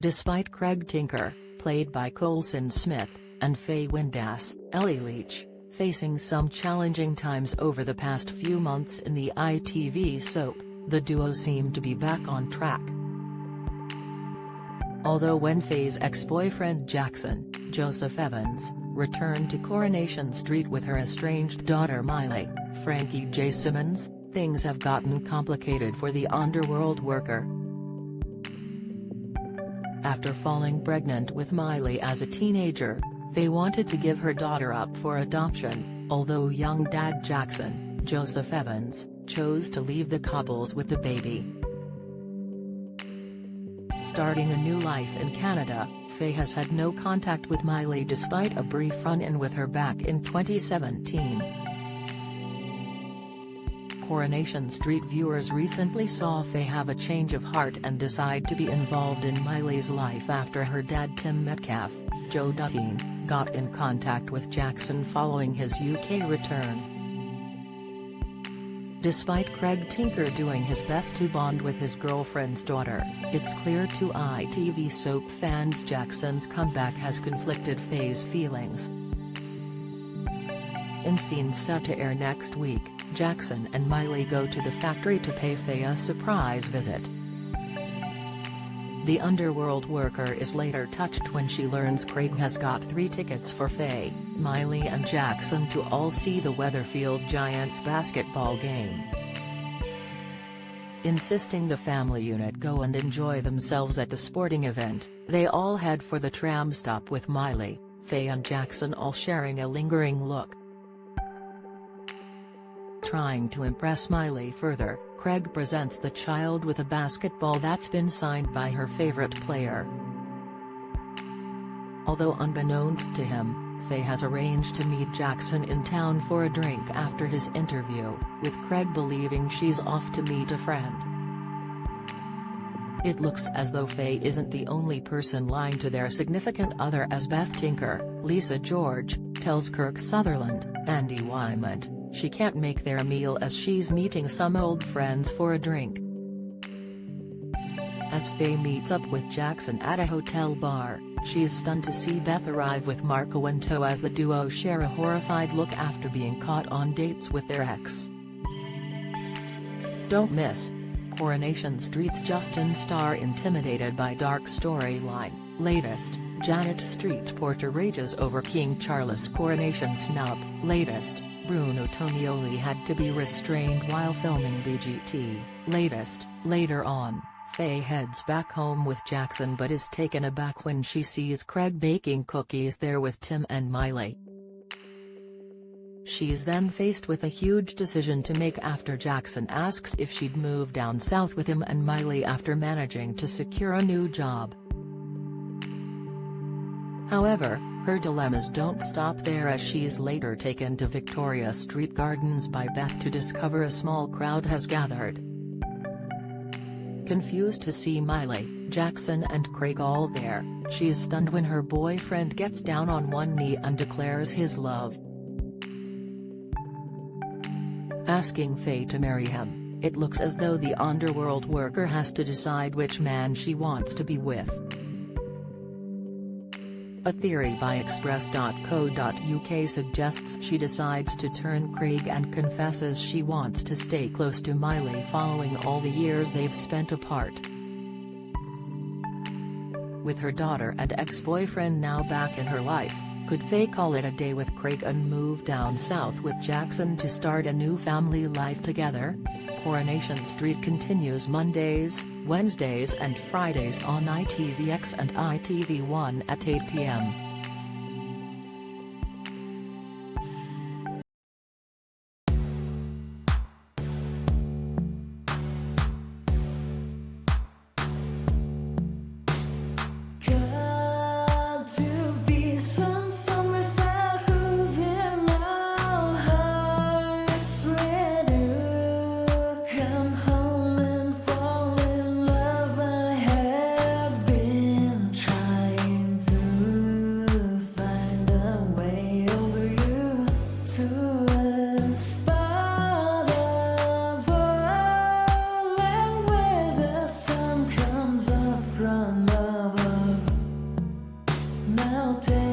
Despite Craig Tinker, played by Coulson Smith, and Faye Windass, Ellie Leach, facing some challenging times over the past few months in the ITV soap, the duo seemed to be back on track. Although when Faye's ex-boyfriend Jackson, Joseph Evans, returned to Coronation Street with her estranged daughter Miley, Frankie J. Simmons, things have gotten complicated for the underworld worker. After falling pregnant with Miley as a teenager, Faye wanted to give her daughter up for adoption, although young dad Jackson, Joseph Evans, chose to leave the couples with the baby. Starting a new life in Canada, Faye has had no contact with Miley despite a brief run-in with her back in 2017. Coronation Street viewers recently saw Faye have a change of heart and decide to be involved in Miley's life after her dad Tim Metcalfe, Joe Dutteen, got in contact with Jackson following his UK return. Despite Craig Tinker doing his best to bond with his girlfriend's daughter, it's clear to ITV soap fans Jackson's comeback has conflicted Faye's feelings. In scenes set to air next week, Jackson and Miley go to the factory to pay Faye a surprise visit. The underworld worker is later touched when she learns Craig has got 3 tickets for Faye, Miley and Jackson to all see the Weatherfield Giants basketball game. Insisting the family unit go and enjoy themselves at the sporting event, they all head for the tram stop with Miley, Faye and Jackson all sharing a lingering look. Trying to impress Miley further, Craig presents the child with a basketball that's been signed by her favorite player. Although unbeknownst to him, Faye has arranged to meet Jackson in town for a drink after his interview, with Craig believing she's off to meet a friend. It looks as though Faye isn't the only person lying to their significant other, as Beth Tinker, Lisa George, tells Kirk Sutherland, Andy Wymant, she can't make their meal as she's meeting some old friends for a drink. As Faye meets up with Jackson at a hotel bar, she's stunned to see Beth arrive with Marco in tow as the duo share a horrified look after being caught on dates with their ex. Don't miss Coronation Street's Justin Starr intimidated by dark storyline. Latest, Janet Street porter rages over King Charles coronation snub. Latest, Bruno Tonioli had to be restrained while filming BGT. Latest, later on, Faye heads back home with Jackson but is taken aback when she sees Craig baking cookies there with Tim and Miley. She's then faced with a huge decision to make after Jackson asks if she'd move down south with him and Miley after managing to secure a new job. However, her dilemmas don't stop there as she's later taken to Victoria Street Gardens by Beth to discover a small crowd has gathered. Confused to see Miley, Jackson and Craig all there, she's stunned when her boyfriend gets down on one knee and declares his love. Asking Faye to marry him, it looks as though the underworld worker has to decide which man she wants to be with. A theory by Express.co.uk suggests she decides to turn Craig and confesses she wants to stay close to Miley following all the years they've spent apart. With her daughter and ex-boyfriend now back in her life, could Faye call it a day with Craig and move down south with Jackson to start a new family life together? Coronation Street continues Mondays, Wednesdays and Fridays on ITVX and ITV1 at 8 p.m. all day.